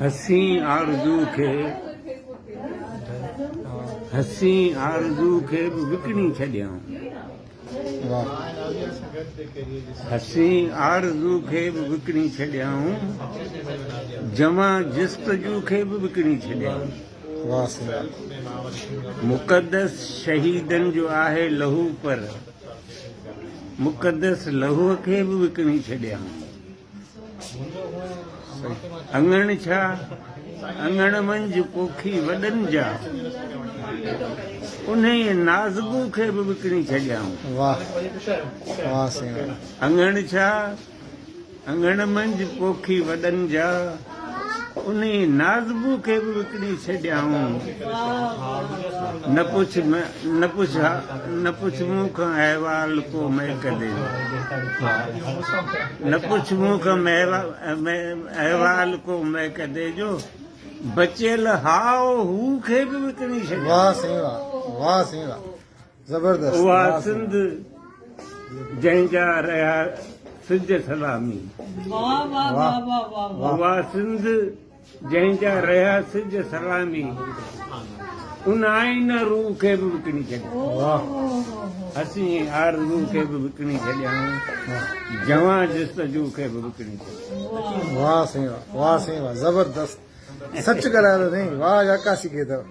हसी आरज़ू खे बि विकिणी छॾियाऊं। हसी आरज़ू खे बि विकिणी छॾियाऊं, जमा जिस्तजू खे बि विकिणी छॾियाऊं। मुक़दस शहीदनि जो आहे लहू, पर मुक़दस लहूअ खे बि विकिणी छॾियाऊं। अंगण छा अंगण मंझि पोखी वॾनि जा, उन नाज़गू खे बि विकिणी छॾियाऊं। अंगण छा अंगण मंझि पोखी वॾनि जा, उन नाज़गू खे बि विकिणी छॾियाऊं। न पुछ मूं खां अहवाल को महक दे, न पुछ मूं खां अहवाल को महक दे जो, बचियल हाव हू खे बि विकिणी छॾियाऊं। जबरदस्त। उहा सिंध जंहिंजा रहिया सिज सलामी, उहा सिंध जंहिंजा रहिया सिज सलामी, उन आइन रूह खे बि विकिणी छॾियाऊं। हसी आरज़ू खे बि विकिणी छॾियाऊं, जवां जिस्तजू खे बि विकिणी छॾियाऊं। वाह साईं वाह, वाह साईं वाह, जबरदस्त। सच ॻाल्हायो अथई, वाह आकाशी के अथव।